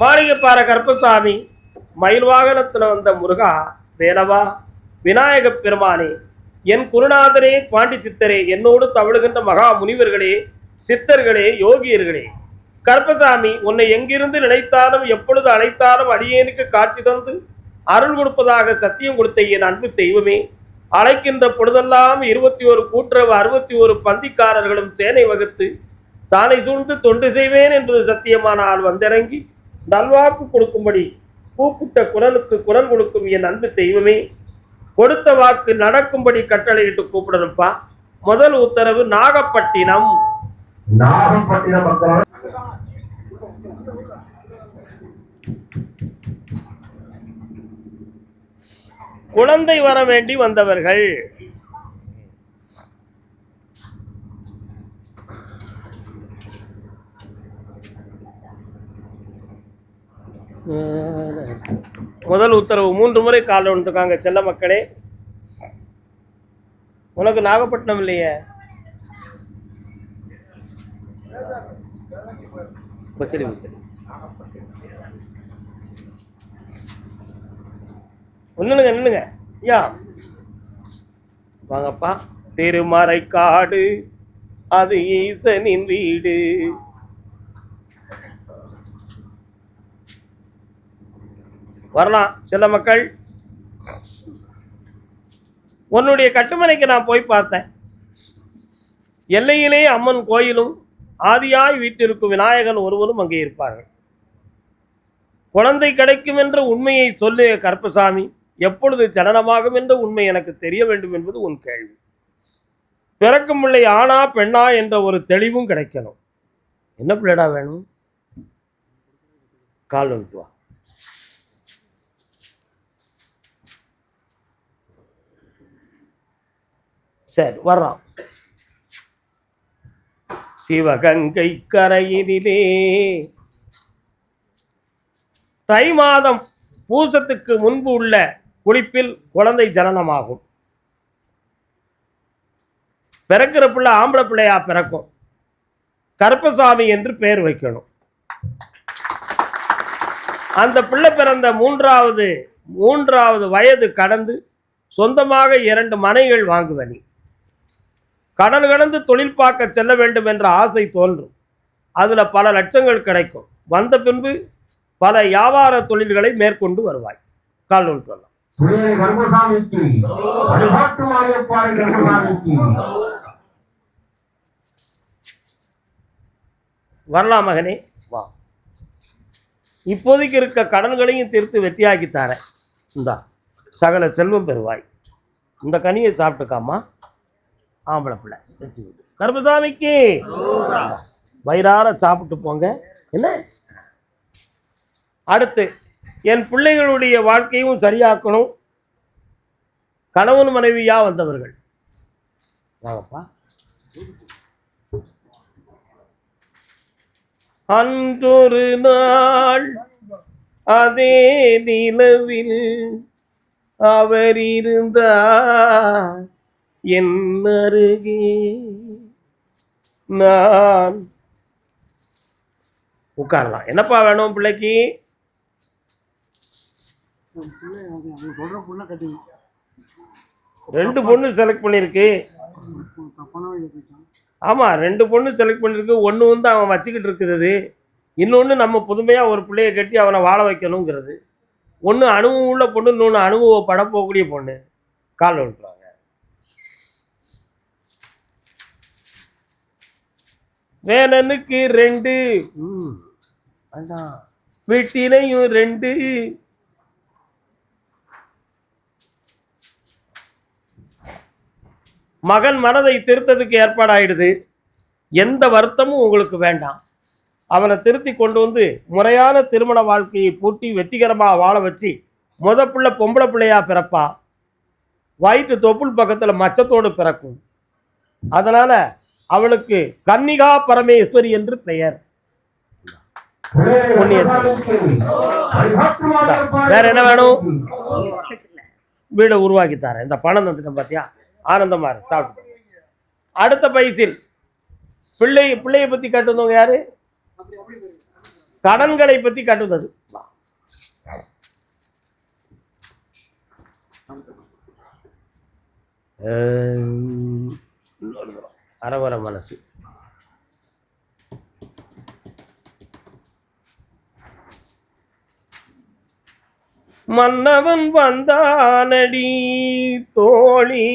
மாளிகைப்பாறை கருப்பசாமி மயில் வாகனத்துல வந்த முருகா வேலவா விநாயக பெருமானே என் குருநாதரே பாண்டி சித்தரே என்னோடு தவழுகின்ற மகா முனிவர்களே சித்தர்களே யோகியர்களே கருப்பசாமி உன்னை எங்கிருந்து நினைத்தாலும் எப்பொழுது அழைத்தாலும் அடியேனுக்கு காட்சி தந்து அருள் கொடுப்பதாக சத்தியம் கொடுத்த என் அன்பு தெய்வமே அழைக்கின்ற பொழுதெல்லாம் 21 கூட்டுறவு 61 பந்திக்காரர்களும் சேனை வகுத்து தானை சூழ்ந்து தொண்டு செய்வேன் என்பது சத்தியமான ஆள் வந்திறங்கி நல்வாக்கு கொடுக்கும்படி கூப்பிட்ட குரலுக்கு குரல் கொடுக்கும் என் அன்பு தெய்வமே கொடுத்த வாக்கு நடக்கும்படி கட்டளையிட்டு கூப்பிடணும்ப்பா. முதல் உத்தரவு நாகப்பட்டினம். குழந்தை வர வேண்டி வந்தவர்கள் முதல் உத்தரவு 3 முறை காலில் விழுந்துக்காங்க. செல்ல மக்களே, உனக்கு நாகப்பட்டினம் இல்லையே, பச்சடி பச்சடி ஒன்னுங்க நின்னுங்க ஐயா வாங்கப்பா. திருமறைக்காடு அது ஈசனின் வீடு. வரலாம் சில மக்கள். உன்னுடைய கட்டுமனைக்கு நான் போய் பார்த்தேன். எல்லையிலே அம்மன் கோயிலும் ஆதியாய் வீட்டிற்கும் விநாயகன் ஒருவரும் அங்கே இருப்பார்கள். குழந்தை கிடைக்கும் என்ற உண்மையை சொல்லு கருப்பசாமி. எப்பொழுது ஜனனமாகும் என்ற உண்மை எனக்கு தெரிய வேண்டும் என்பது உன் கேள்வி. பிறக்கும் பிள்ளை ஆணா பெண்ணா என்ற ஒரு தெளிவும் கிடைக்கணும். என்ன பிள்ளைடா வேணும்? கால் வந்துட்டு வா. சரி வர்றான். சிவகங்கை கரையினிலே தை மாதம் பூசத்துக்கு முன்பு உள்ள குளிப்பில் குழந்தை ஜனனமாகும். பிறக்கிற பிள்ளை ஆம்பளை பிள்ளையா பிறக்கும். கருப்பசாமி என்று பெயர் வைக்கணும். அந்த பிள்ளை பிறந்த மூன்றாவது வயது கடந்து சொந்தமாக 2 மனைகள் வாங்குவனி. கடல் கடந்து தொழில் பார்க்க செல்ல வேண்டும் என்ற ஆசை தோன்றும். அதுல பல லட்சங்கள் கிடைக்கும். வந்த பின்பு பல வியாபார தொழில்களை மேற்கொண்டு வருவாய். கால் ஒன்று சொல்லலாம். வரலாம் மகனே வா. இப்போதைக்கு இருக்க கடன்களையும் தீர்த்து வெற்றியாக்கி தரேன். இந்தா சகல செல்வம் பெறுவாய். இந்த கனியை சாப்பிட்டுக்காமா. ஆம்பளை பிள்ளை கருப்பசாமிக்கு வயிறார சாப்பிட்டு போங்க. என்ன அடுத்து என் பிள்ளைகளுடைய வாழ்க்கையும் சரியாக்கணும். கணவன் மனைவியா வந்தவர்கள் வாங்கப்பா. அன்றொரு நாள் அதே நிலவில் அவர் இருந்தார் என் அருகே. நான் உட்காரலாம். என்னப்பா வேணும் பிள்ளைக்கு? ரெண்டு பொண்ணு செலக்ட் பண்ணிருக்கு. ஆமா 2 பொண்ணு செலக்ட் பண்ணிருக்கு. ஒன்று வந்து அவன் வச்சுக்கிட்டு இருக்குது. இன்னொன்று நம்ம புதுமையாக ஒரு பிள்ளைய கட்டி அவனை வாழ வைக்கணுங்கிறது. ஒன்று அனுபவம் உள்ள பொண்ணு, இன்னொன்று அனுபவப்பட போகக்கூடிய பொண்ணு. கால் விட்டுறாங்க. வேலனுக்கு 2 வீட்டிலையும் 2. மகன் மனதை திருத்ததுக்கு ஏற்பாடாயிடுது. எந்த வருத்தமும் உங்களுக்கு வேண்டாம். அவனை திருத்தி கொண்டு வந்து முறையான திருமண வாழ்க்கையை பூட்டி வெற்றிகரமாக வாழ வச்சு பிள்ளை பொம்பளை பிள்ளையா பிறப்பா. வயிற்று தொப்புள் பக்கத்தில் மச்சத்தோடு பிறக்கும். அதனால அவளுக்கு கன்னிகா பரமேஸ்வரி என்று பெயர். வேற என்ன வேணும்? வீடை உருவாக்கி தரேன். இந்த பணம் தந்துட்டேன் பார்த்தியா, ஆனந்தமா இருக்கு, சாப்பிட்டு. அடுத்த பைசில் பிள்ளையை பத்தி கட்டுவங்க யாரு? கடன்களை பத்தி கட்டுவது. அரவர மனசு. மன்னவன் வந்தானடி தோழி.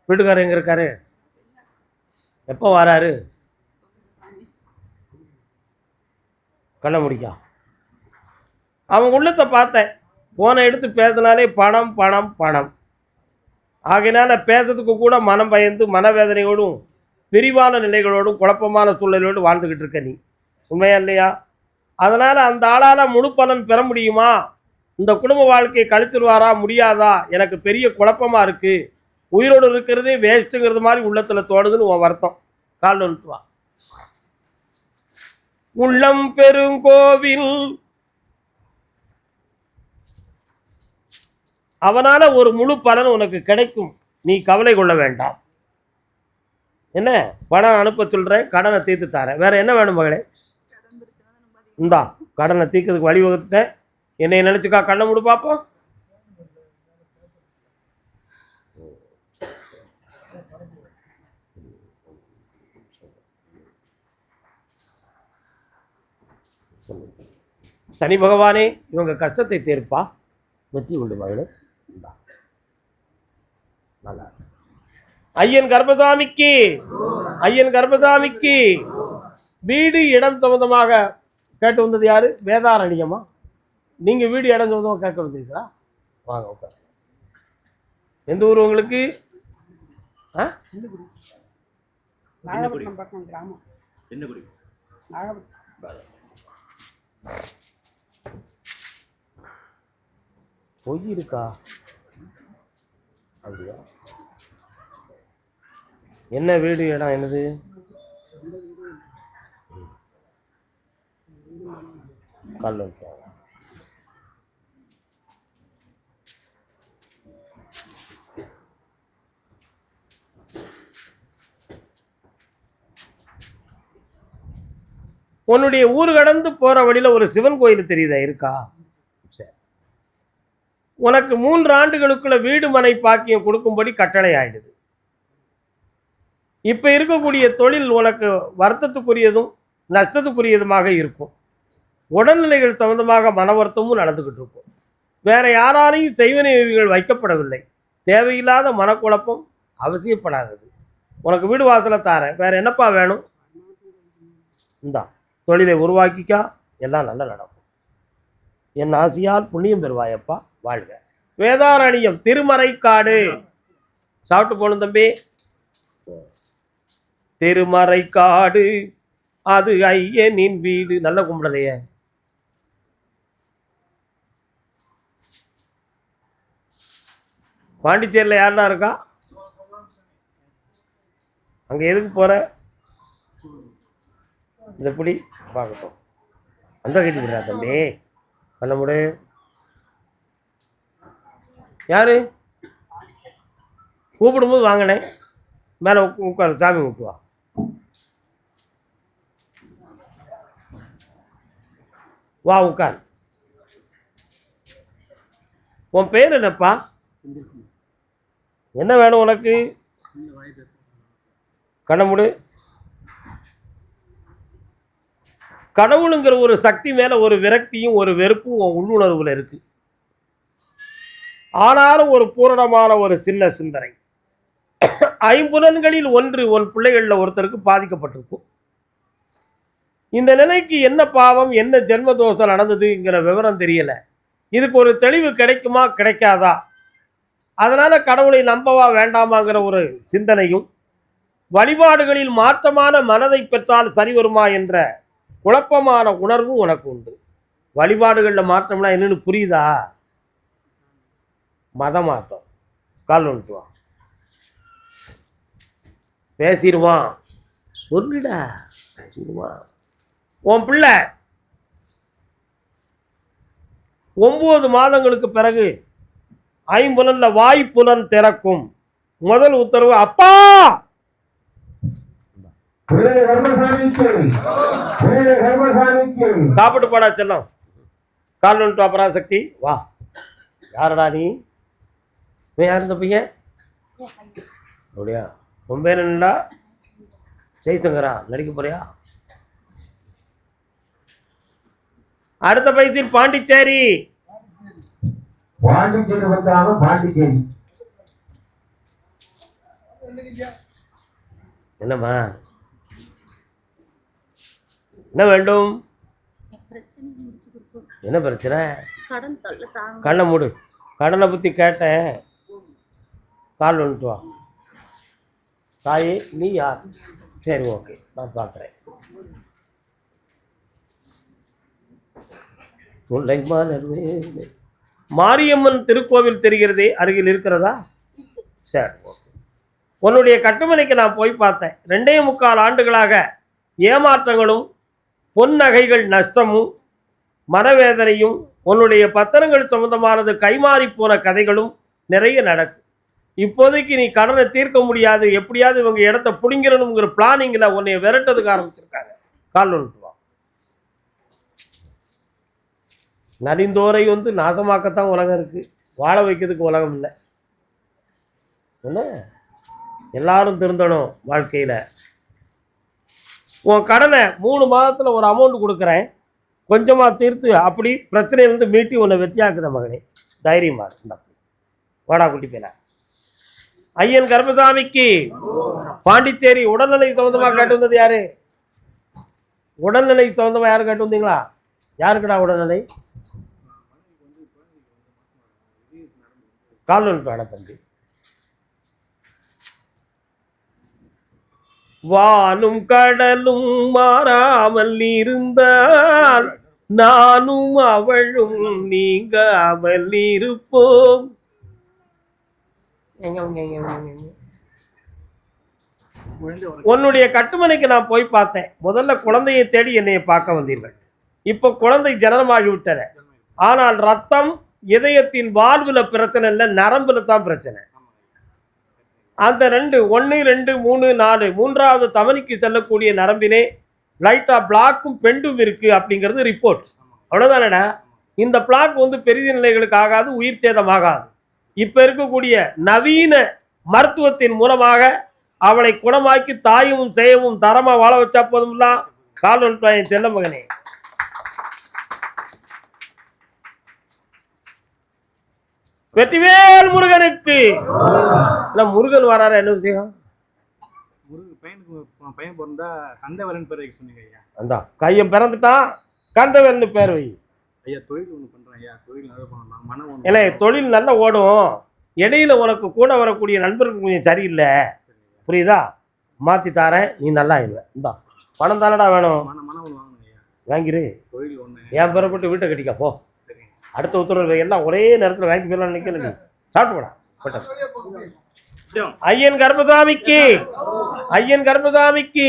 வீட்டுக்காரர் எங்க இருக்காரு? எப்போ வராரு? கண்ண முடிக்கா. அவங்க உள்ளத்தை பார்த்தேன். போனை எடுத்து பேசினாலே பணம் பணம் பணம். ஆகையினால பேசுறதுக்கு கூட மனம் பயந்து மனவேதனையோடும் பிரிவான நிலைகளோடும் குழப்பமான சூழ்நிலையோடு வாழ்ந்துக்கிட்டு இருக்க நீ. உண்மையா இல்லையா? அதனால் அந்த ஆளால் முழு பலன் பெற முடியுமா? இந்த குடும்ப வாழ்க்கையை கழிச்சிருவாரா முடியாதா? எனக்கு பெரிய குழப்பமாக இருக்குது. உயிரோடு இருக்கிறதே வேஸ்ட்டுங்கிறது மாதிரி உள்ளத்தில் தோணுதுன்னு உன் வருத்தம். கால் வந்துட்டு வா. உள்ளம் பெருங்கோவில் அவனால ஒரு முழு பலன் உனக்கு கிடைக்கும். நீ கவலை கொள்ள வேண்டாம். என்ன பணம் அனுப்ப சொல்கிறேன், கடனை தீர்த்து தரேன். வேற என்ன வேணும் மகளே? இந்தா கடனை தீர்க்கிறதுக்கு வழிவகுத்துட்டேன். என்னை நினைச்சுக்கா. கண்ணை மூடு பார்ப்போம். சனி பகவானே இவங்க கஷ்டத்தை தீர்ப்பா. வெற்றி உண்டு மகளே. நல்லா. ஐயன் கர்ப்பசாமிக்கு, ஐயன் கர்ப்பசாமிக்கு. வீடு இடம் சம்பந்தமாக கேட்டு வந்தது யாரு? வேதாரண்யமா? நீங்க வீடு இடம் சம்பந்தமாக கேட்க வந்திருக்கீங்களா? வாங்க உட்கார். எந்த ஊர் உங்களுக்கு? பொய் இருக்கா? அப்படியா? என்ன வீடு இடம் என்னது? கல். உன்னுடைய ஊர் கடந்து போற வழியில ஒரு சிவன் கோயில் தெரியுதா? இருக்கா? சரி. உனக்கு 3 ஆண்டுகளுக்குள்ள வீடு மனை பாக்கியம் கொடுக்கும்படி கட்டளை ஆயிடுது. இப்ப இருக்கக்கூடிய தொழில் உனக்கு வருத்தத்துக்குரியதும் நஷ்டத்துக்குரியதுமாக இருக்கும். உடல்நிலைகள் சம்பந்தமாக மன வருத்தமும் நடந்துகிட்டு இருக்கும். வேற யாராலையும் செய்வனைகள் வைக்கப்படவில்லை. தேவையில்லாத மனக்குழப்பம் அவசியப்படாதது. உனக்கு வீடு வாசலை தாரேன். வேற என்னப்பா வேணும்? இந்தா தொழிலை உருவாக்கிக்கா. எல்லாம் நல்லா நடக்கும். என் ஆசையால் புண்ணியம் பெறுவாயப்பா. வாழ்க. வேதாரண்யம் திருமறைக்காடு. சாப்பிட்டு போகணும் தம்பி. திருமறைக்காடு அது ஐயனின் வீடு. நல்ல கும்பிடலையே. பாண்டிச்சேரியில் யாரெல்லாம் இருக்கா? அங்க எதுக்கு போற? இந்த எப்படி பார்க்கட்டும். அந்த கட்டி விடுறா தம்பி. கண்ண முடு. யாரு கூப்பிடும்போது வாங்கினேன். மேலே உட்காரு. சாமி விட்டுவா. வா உட்கார். உன் பேர் என்னப்பா? என்ன வேணும் உனக்கு? கண்ணமுடு. கடவுளுங்கிற ஒரு சக்தி மேல ஒரு விரக்தியும் ஒரு வெறுப்பும் உன் உள்ளுணர்வுல இருக்கு. ஆனாலும் ஒரு பூரணமான ஒரு சின்ன சிந்தனை. 5 புலன்களில் ஒன்று உன் பிள்ளைகளில் ஒருத்தருக்கு பாதிக்கப்பட்டிருக்கும். இந்த நிலைக்கு என்ன பாவம் என்ன ஜென்ம தோஷம் நடந்ததுங்கிற விவரம் தெரியல. இதுக்கு ஒரு தெளிவு கிடைக்குமா கிடைக்காதா? அதனால கடவுளை நம்பவா வேண்டாமாங்கிற ஒரு சிந்தனையும் வழிபாடுகளில் மாற்றமான மனதை பெற்றால் சரி வருமா என்ற குழப்பமான உணர்வும் உனக்கு உண்டு. வழிபாடுகளில் மாற்றம்னா என்னன்னு புரியுதா? மத மாற்றம். கால் வந்துட்டுவான். பேசிடுவான். சொல்லுடா. பேசிடுவான். உன் பிள்ளை 9 மாதங்களுக்கு பிறகு 5 வாய்ப்புலன் திறக்கும். முதல் உத்தரவு, அப்பா சாப்பிட்டு போடா செல்லம். கால் வந்துட்டு பராசக்தி வா. யாரடா நீ? யார் இந்த பையன்? அப்படியா? உன் பேர் என்னடா? ஜெய்சங்கரா. நடிக்க போறியா? அடுத்த பையத்தில் பாண்டிச்சேரி. பாண்டிச்சேரி வந்தாங்க. பாண்டிச்சேரி என்னம்மா என்ன வேண்டும்? என்ன பிரச்சனை? கண்ணை மூடு. கடனை பற்றி கேட்டேன். கால் வந்துட்டு வா. தாயே நீ யார்? சரி ஓகே நான் பார்க்குறேன். மாரியம்மன் திருக்கோவில் தெரிகிறதே, அருகில் இருக்கிறதா? சரி ஓகே. உன்னுடைய கட்டுமனைக்கு நான் போய் பார்த்தேன். 2.25 ஆண்டுகளாக ஏமாற்றங்களும் பொன் நகைகள் நஷ்டமும் மனவேதனையும் உன்னுடைய பத்திரங்கள் சம்பந்தமானது கைமாறி போன கதைகளும் நிறைய நடக்கும். இப்போதைக்கு நீ கடனை தீர்க்க முடியாது, எப்படியாவது இவங்க இடத்த பிடிங்கிறனுங்கிற பிளானிங்கில் உன்னை விரட்டதுக்கு ஆரம்பிச்சிருக்காங்க. கால் ஒன்று வா. நலிந்தோரை நாசமாக்கத்தான் உலகம் இருக்கு, வாழ வைக்கிறதுக்கு உலகம் இல்லை. என்ன எல்லாரும் திருந்தணும் வாழ்க்கையில். உன் கடனை 3 மாதத்தில் ஒரு அமௌண்ட் கொடுக்குறேன், கொஞ்சமாக தீர்த்து அப்படி பிரச்சனையிலேருந்து மீட்டி உன்னை வெற்றியாக்குத மகனே. தைரியமாக இருந்தா வாடா குட்டி பேர. ஐயன் கருப்பசாமிக்கு பாண்டிச்சேரி. உடல்நிலை சம்பந்தமாக கேட்டு வந்தது யாரு? உடல்நிலை சம்பந்தமாக யாரும் கேட்டு வந்தீங்களா? யாருக்குடா உடல்நிலை? கால் ஒன்று தம்பி. வானும் கடலும் மாறாமல் இருந்தால் நானும் அவளும் நீங்காமல் இருப்போம். உன்னுடைய கட்டுமனைக்கு நான் போய் பார்த்தேன். முதல்ல குழந்தையை தேடி என்னைய பார்க்க வந்தீர்கள். இப்போ குழந்தை ஜனனமாகிவிட்டன. ஆனால் ரத்தம் இதயத்தின் வாழ்வுல பிரச்சனை இல்லை, நரம்புல தான் பிரச்சனை. அந்த 1 2 3 4 3வது தமனிக்கு செல்லக்கூடிய நரம்பினே லைட்டா பிளாக்கும் பெண்டும் இருக்கு அப்படிங்கிறது ரிப்போர்ட். அவ்வளவுதானடா. இந்த பிளாக் பெரிய நிலைகளுக்கு ஆகாது, உயிர் சேதமாகாது. இப்ப இருக்கக்கூடிய நவீன மருத்துவத்தின் மூலமாக அவளை குணமாக்கி தாயும் செய்யவும் தரமா வாழ வச்சா போதும்ல. கால் ஒன்று என் செல்ல மகனே. வெற்றிவேல் முருகனுக்கு. முருகன் வராரு, என்ன விஷயம்? பையன் பிறந்தா கந்தவேலன் பேர் வைக்க சொன்னீங்க ஐயா. அந்த கையன் பிறந்துட்டான், கந்தவேல்னு பேர் வை. ஐயா தொழில் ஒன்று பண்றேன் ஐயா. தொழில் நல்லா பண்ணலாம். மனம் இல்லை, தொழில் நல்லா ஓடும். இடையில உனக்கு கூட வரக்கூடிய நண்பர்கள் கொஞ்சம் சரியில்லை, புரியுதா? மாற்றி தாரேன், நீ நல்லா இருவேன். இந்தா பணம் தானடா வேணும், வாங்கிரு. தொழில் ஒன்று என் பிறப்பட்டு வீட்டை கட்டிக்கா போ. அடுத்த உத்தரவு எல்லாம் ஒரே நேரத்தில் வாங்கி போயிடலாம். நினைக்கல, சாப்பிட்டு போடா. ஐயன் கர்ப்பசாமிக்கு. ஐயன் கர்ப்பசாமிக்கு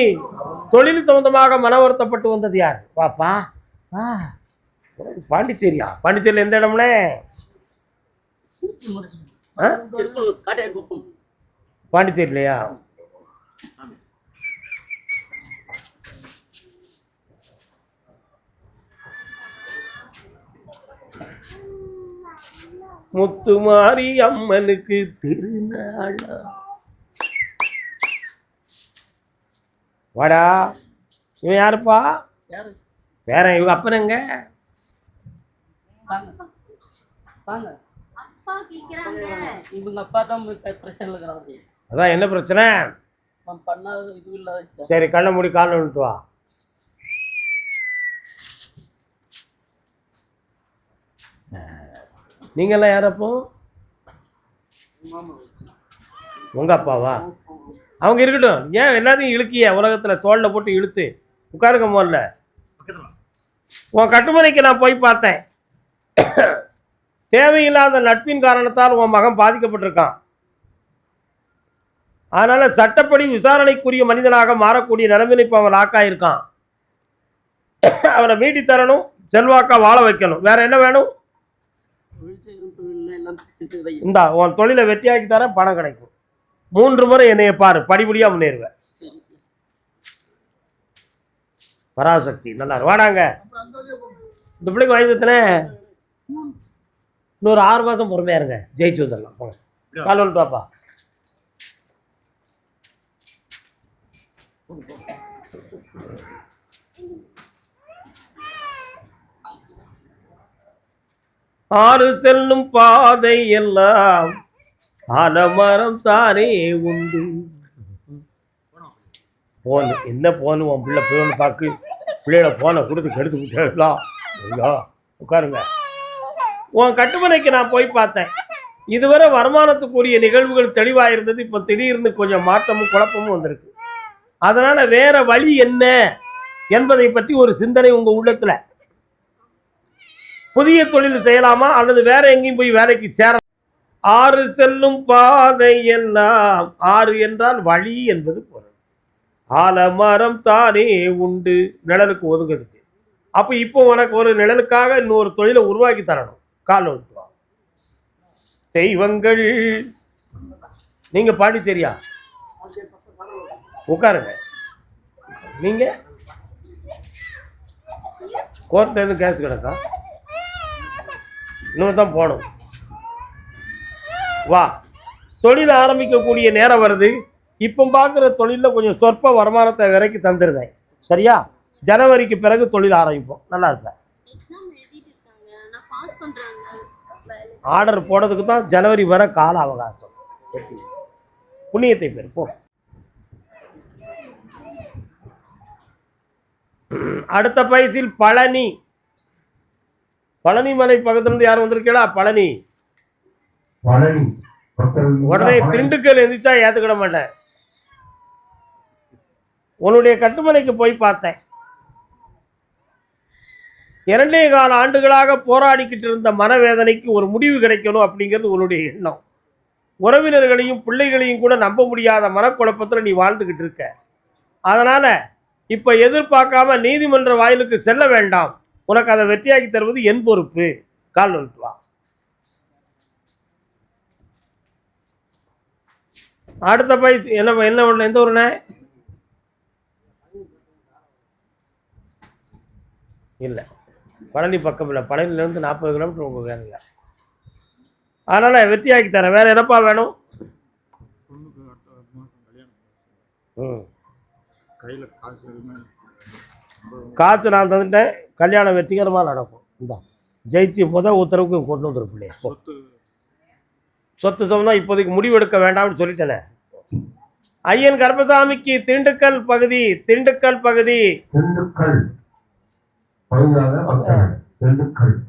தொழில் சம்பந்தமாக மன வருத்தப்பட்டு வந்தது யார்? வாப்பா வா. பாண்டிச்சேரியா? பாண்டிச்சேரியில் எந்த இடம்னே? பாண்டிச்சேரியிலையா? முத்துமாரி அம்மனுக்கு திருநாளா? வாடா. இவன் யாருப்பா? பேரன். இவங்க அப்பன் எங்க? இவங்க அப்பா தான் பிரச்சனை இருக்கிறாங்க. அதான் என்ன பிரச்சனை? சரி கண்ணை மூடி காலில் விட்டு வா. நீங்கெல்லாம் யாரப்போ? உங்க அப்பாவா? அவங்க இருக்கட்டும். ஏன் எல்லாத்தையும் இழுக்கிய உலகத்தில் தோளில் போட்டு இழுத்து உட்காருங்க. முதல்ல உன் கட்டுமனைக்கு நான் போய் பார்த்தேன். தேவையில்லாத நட்பின் காரணத்தால் உன் மகன் பாதிக்கப்பட்டிருக்கான். அதனால சட்டப்படி விசாரணைக்குரிய மனிதனாக மாறக்கூடிய நிலைமையில் இப்போ அவன் லாக்காயிருக்கான். அவனை மீட்டி தரணும், செல்வாக்கா வாழ வைக்கணும். வேற என்ன வேணும்? இந்தா உன் தொழிலை வெற்றியாக்கி தரேன், பணம் கிடைக்கும். 3 முறை என்னைய பாரு, படிப்படியா முன்னேறுவேன். பராசக்தி நல்லா வாடாங்க. இந்த பிள்ளைக்கு வாங்கி தத்தனே, இன்னொரு 6 மாதம் பொறுமையா இருங்க, ஜெயிச்சு வந்துடலாம். போங்க கால் வந்துட்டு வாப்பா. ஆறு செல்லும் பாதை எல்லாம் ஆலமரம் தானே உண்டு. போன் என்ன போன், உன் பிள்ளை போன் பார்க்கு, பிள்ளையோட போனை கொடுத்து கெடுத்து விட்டுலாம். உட்காருங்க. உன் கட்டுமனைக்கு நான் போய் பார்த்தேன். இதுவரை வருமானத்துக்குரிய நிகழ்வுகள் தெளிவாக இருந்தது. இப்போ திடீர்னு கொஞ்சம் மாற்றமும் குழப்பமும் வந்திருக்கு. அதனால வேற வழி என்ன என்பதை பற்றி ஒரு சிந்தனை உங்க உள்ளத்துல. புதிய தொழில் செய்யலாமா அல்லது வேற எங்கேயும் போய் வேலைக்கு சேர. ஆறு செல்லும் பாதை எல்லாம், ஆறு என்றால் வழி என்பது பொருள். ஆலமரம் தானே உண்டு, நிழலுக்கு ஒதுங்குறதுக்கு. அப்ப இப்போ உனக்கு ஒரு நிழலுக்காக இன்னொரு தொழிலை உருவாக்கி தரணும். கால் ஒதுக்குவா. தெய்வங்கள் நீங்க பாடி தெரியா, உட்காருங்க. நீங்க கோர்ட்ல எதுவும் கேஸ் கிடக்கா? இன்னும் தான் போகணும். வா, தொழில் ஆரம்பிக்கக்கூடிய நேரம் வருது. இப்போ பார்க்குற தொழிலில் கொஞ்சம் சொற்ப வருமானத்தை விலைக்கு தந்துருந்தேன். சரியா? ஜனவரிக்கு பிறகு தொழில் ஆரம்பிப்போம். நல்லா இருப்பேன். ஆர்டர் போடுறதுக்கு தான் ஜனவரி வர கால அவகாசம். புண்ணியத்தை பெரு போ. அடுத்த பயிற்சியில் பழனி. பழனி மலை பக்கத்துலேருந்து யாரும் வந்திருக்கீங்களா? பழனி உடனே திண்டுக்கல் எந்திரிச்சா ஏற்றுக்கிட மாட்டேன். உன்னுடைய கட்டுமனைக்கு போய் பார்த்தேன். 2.25 ஆண்டுகளாக போராடிக்கிட்டு இருந்த மனவேதனைக்கு ஒரு முடிவு கிடைக்கணும் அப்படிங்கிறது உன்னுடைய எண்ணம். உறவினர்களையும் பிள்ளைகளையும் கூட நம்ப முடியாத மனக்குழப்பத்தில் நீ வாழ்ந்துக்கிட்டு இருக்க. அதனால் இப்போ எதிர்பார்க்காம நீதிமன்ற வாயிலுக்கு செல்ல வேண்டாம். உனக்கு அதை வெற்றியாக்கி தருவது என் பொறுப்பு. கால் வந்துட்டு வா. அடுத்த பயிற்சி என்ன என்ன எந்த ஊருண்ணே? இல்லை, பழனி பக்கம் இல்லை. பழனிலேருந்து 40 கிலோமீட்டர் உங்கள் வேலையா. அதனால் வெற்றியாக்கி தரேன். வேறு என்னப்பா வேணும்? காற்று நான் தந்துட்டேன். கல்யாணம் வெற்றிகரமாக நடக்கும். இந்த ஜெயிச்சு உத்தரவுக்கு கொண்டு வந்துடும் பிள்ளைய. சொத்து சம்பந்தம் இப்போதைக்கு முடிவெடுக்க வேண்டாம்னு சொல்லிட்டேனே. ஐயன் கர்ப்பசாமிக்கு திண்டுக்கல் பகுதி, திண்டுக்கல் பகுதி,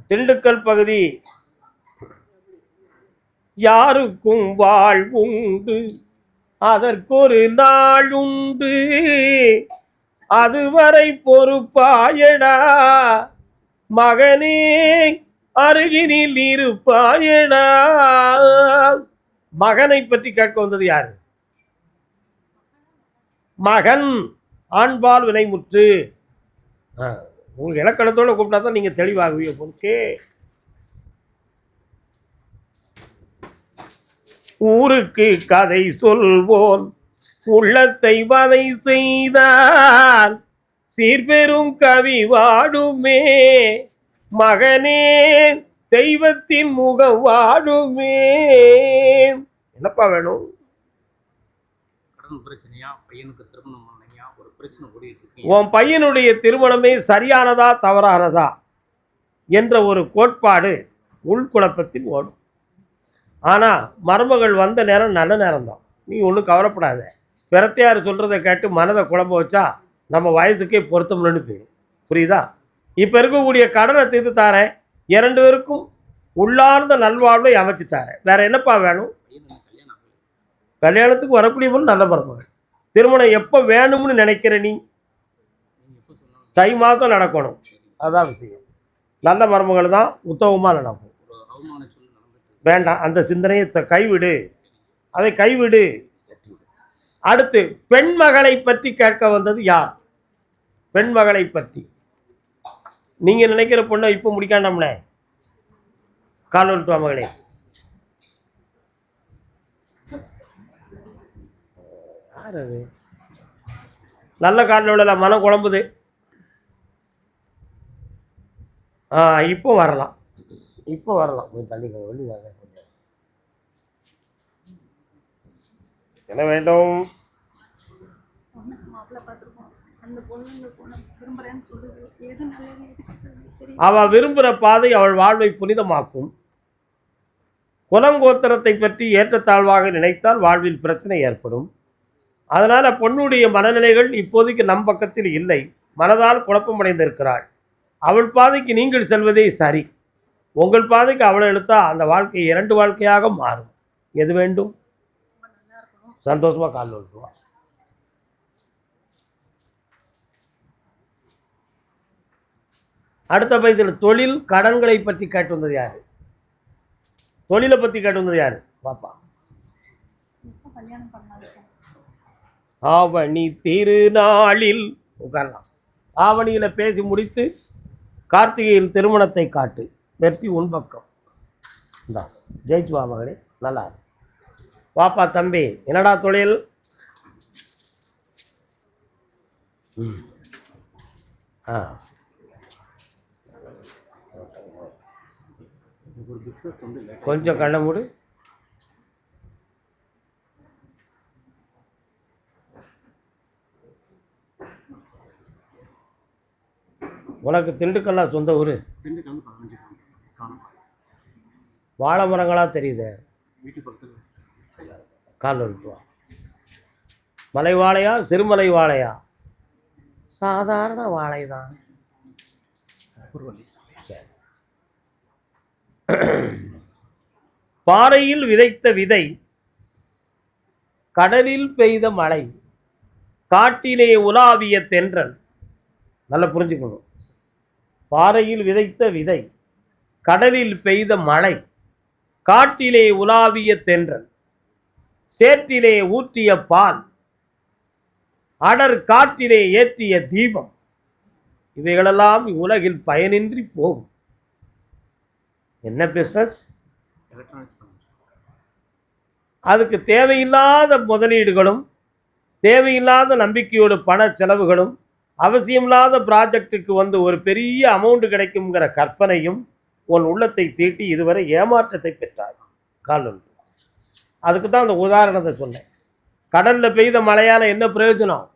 திண்டுக்கல் பகுதி. யாருக்கும் வாழ்வுண்டு, அதற்கொரு நாள் உண்டு, அதுவரை பொறுப்பாயடா மகனே, அருகினில் இருப்பாயடா. மகனை பற்றி கேட்க வந்தது யாரு? மகன் ஆண்பால் வினைமுற்று. உங்களுக்கு இலக்கணத்தோட கூப்பிட்டா தான் நீங்க தெளிவாகுவீங்க. ஓகே. ஊருக்கு கதை சொல்வோன் உள்ளத்தை வதை செய்தால் சீர்பெரும் கவி வாடுமே மகனே, தெய்வத்தின் முகம் வாடுமே. என்னப்பா வேணும்? கடன் பிரச்சனையா, பையனுக்கு திருமணம் பண்ணையா, ஒரு பிரச்சனை ஓடிட்டு இருக்கு. உன் பையனுடைய திருமணமே சரியானதா தவறானதா என்ற ஒரு கோட்பாடு உள்குழப்பத்தில் ஓடும். ஆனால் மருமகள் வந்த நேரம் நல்ல நேரம்தான். நீ ஒன்றும் கவலைப்படாத. பிறத்தையார் சொல்கிறத கேட்டு மனதை குழம்ப வச்சா நம்ம வயதுக்கே பொருத்தம்னு போயிடும். புரியுதா? இப்போ இருக்கக்கூடிய கடனை தீர்த்து தாரேன். 2 பேருக்கும் உள்ளார்ந்த நல்வாழ்வை அமைச்சு தாரேன். வேற என்னப்பா வேணும்? கல்யாணத்துக்கு வரக்கூடிய போது நல்ல மருமகள். திருமணம் எப்போ வேணும்னு நினைக்கிற நீ? தை மாதம் நடக்கணும். அதான் விஷயம். நல்ல மருமகள் தான் உத்தவமாக நடக்கும். வேண்டாம், அந்த சிந்தனையை கைவிடு, அதை கைவிடு. அடுத்து பெண் மகளை பற்றி கேட்க வந்தது யார்? பெண் மகளை பற்றி நீங்க நினைக்கிற பொண்ணை இப்போ முடிக்காண்டோம்னே. கால் வந்துட்டு மகளே. யார் அது? நல்ல காட்டில் விடல, மனம் குழம்புது. இப்போ வரலாம், இப்போ வரலாம். கொஞ்சம் தள்ளி வெளியாக கொஞ்சம். என்ன வேண்டும்? அவள் விரும்புகிற பாதை அவள் வாழ்வை புனிதமாக்கும். குலங்கோத்திரத்தை பற்றி ஏற்றத்தாழ்வாக நினைத்தால் வாழ்வில் பிரச்சனை ஏற்படும். அதனால் பொண்ணுடைய மனநிலைகள் இப்போதைக்கு நம் பக்கத்தில் இல்லை. மனதால் குழப்பமடைந்திருக்கிறாள். அவள் பாதைக்கு நீங்கள் செல்வதே சரி. உங்கள் பாதைக்கு அவளை எடுத்தால் அந்த வாழ்க்கை 2 வாழ்க்கையாக மாறும். எது வேண்டும்? சந்தோஷமாக கால் விட்டுருவா. அடுத்த பையத்தில் தொழில் கடன்களை பற்றி கேட்டு வந்தது யாரு? தொழிலை பற்றி கேட்டு வந்தது யாரு? பாப்பா. ஆவணி திருநாளில் உட்காரலாம். ஆவணியில் பேசி முடித்து கார்த்திகையில் திருமணத்தை காட்டு. வெற்றி உன் பக்கம். இந்தா ஜெயிச்சு வா மகளே. நல்லா வாப்பா தம்பி. என்னடா தொழில்? ஒரு பிஸ்னஸ் வந்து கொஞ்சம் கண்ண மூடு. உனக்கு திண்டுக்கல்லா சொந்த ஊர்? திண்டுக்கல் 15 காணும். வாழை மரங்களாக தெரியுது. வீட்டு பக்கத்தில் கால் விட்டுருவா. மலை வாழையா சிறுமலை வாழையா? சாதாரண வாழை தான். பாறையில் விதைத்த விதை, கடலில் பெய்த மழை, காட்டிலே உலாவிய தென்றல். நல்லா புரிஞ்சுக்கணும். பாறையில் விதைத்த விதை, கடலில் பெய்த மழை, காட்டிலே உலாவிய தென்றல், சேற்றிலே ஊற்றிய பால், அடர் காற்றிலே ஏற்றிய தீபம். இவைகளெல்லாம் உலகில் பயனின்றி போகும். என்ன பிஸ்னஸ்? எலக்ட்ரானிக்ஸ் பண்ணுறேன். அதுக்கு தேவையில்லாத முதலீடுகளும் தேவையில்லாத நம்பிக்கையோட பண செலவுகளும் அவசியமில்லாத ப்ராஜெக்டுக்கு வந்து ஒரு பெரிய அமௌண்ட் கிடைக்குங்கிற கற்பனையும் உன் உள்ளத்தை தீட்டி இதுவரை ஏமாற்றத்தை பெற்றாய். கால் ஒன்று. அதுக்கு தான் அந்த உதாரணத்தை சொன்னேன். கடலில் பெய்த மழையால் என்ன பிரயோஜனம்?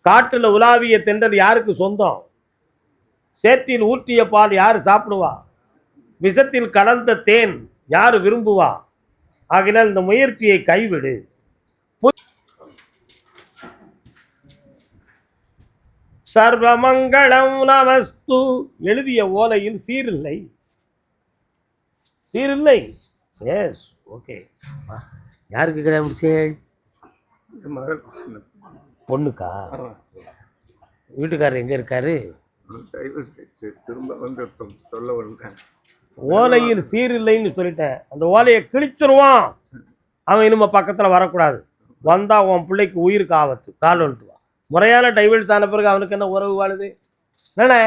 காட்டில் உலாவிய தென்றல் யாருக்கு சொந்தம்? சேற்றில் ஊற்றிய பால் யார் சாப்பிடுவா? விஷத்தில் கலந்த தேன் யார் விரும்புவா? ஆகினால் இந்த முயற்சியை கைவிடு. சர்வமங்களம் நமஸ்து. எழுதிய ஓலையில் சீரில்லை. சீரில்லை. S, okay. யாருக்கு கிடையாது? பொண்ணுக்கா? வீட்டுக்காரர் எங்கே இருக்காரு? திரும்ப வந்து சொல்ல விடுறேன். ஓலையில் சீரில்லைன்னு சொல்லிட்டேன். அந்த ஓலையை கிழிச்சிருவான். அவன் இனிமே பக்கத்தில் வரக்கூடாது. வந்தால் உன் பிள்ளைக்கு உயிருக்கு ஆபத்து. கால் வந்துட்டு வா. முறையான டைவர்ஸ் ஆன பிறகு அவனுக்கு என்ன உறவு வாழுது? என்னண்ணே?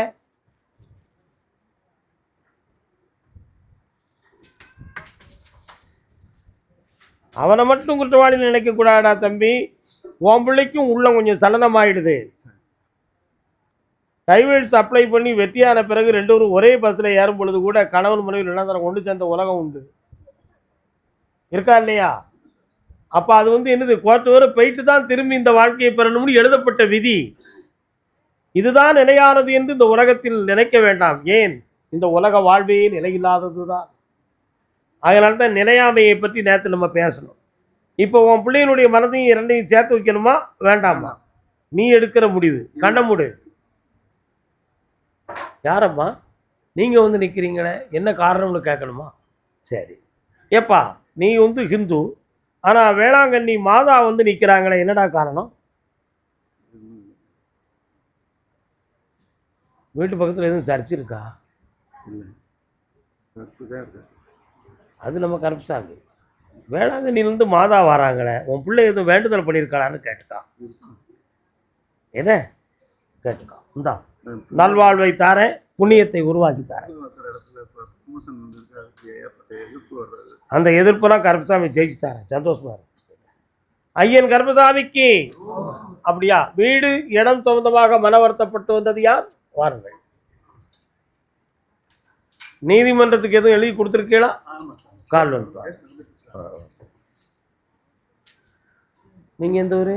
அவனை மட்டும் குற்றவாளின்னு நினைக்கக்கூடாடா தம்பி. உன் பிள்ளைக்கும் உள்ள கொஞ்சம் சலனமாயிடுது. டைவர்ஸ் அப்ளை பண்ணி வெற்றியான பிறகு 2 பேரும் ஒரே பஸ்ஸில் ஏறும் பொழுது கூட கணவன் மனைவி நிலந்தரம் கொண்டு சேர்ந்த உலகம் உண்டு. இருக்கா இல்லையா? அப்போ அது வந்து என்னது? கோர்ட்டு வரை போயிட்டு தான் திரும்பி இந்த வாழ்க்கையை பெறணும்னு எழுதப்பட்ட விதி. இதுதான் நிலையானது என்று இந்த உலகத்தில் நினைக்க வேண்டாம். ஏன்? இந்த உலக வாழ்வே நிலையில்லாதது தான். அதனால தான் நிலையாமையை பற்றி நேற்று நம்ம பேசணும். இப்போ உன் பிள்ளையினுடைய மனதையும் 2ஐயும் சேர்த்து வைக்கணுமா வேண்டாமா? நீ எடுக்கிற முடிவு. கண்ண மூடு. யாரம்மா நீங்கள் வந்து நிற்கிறீங்களே, என்ன காரணம்னு கேட்கணுமா? சரி. ஏப்பா நீ வந்து ஹிந்து, ஆனால் வேளாங்கண்ணி மாதா வந்து நிற்கிறாங்களே, என்னடா காரணம்? வீட்டு பக்கத்தில் எதுவும் சர்ச் இருக்கா? அது நம்ம கருப்புசாமி. வேளாங்கண்ணிலேருந்து மாதா வராங்களே, உன் பிள்ளை எதுவும் வேண்டுதல் பண்ணியிருக்காளான்னு கேட்டுக்கான். என்ன கேட்டுக்கான்? இந்தா நல்வாழ்வை தாரேன், புண்ணியத்தை உருவாக்கி தாரேன். அந்த எதிர்ப்பெல்லாம் கருப்புசாமி ஜெயிச்சு தாரேன். சந்தோஷமா இருக்கு. ஐயன் கர்மசாமிக்கு. அப்படியா? வீடு இடம் சொந்தமாக மன வருத்தப்பட்டு வந்தது யார்? வாருங்கள். நீதிமன்றத்துக்கு எதுவும் எழுதி கொடுத்துருக்கீங்களா? கால் வந்து நீங்க எந்த ஊரு?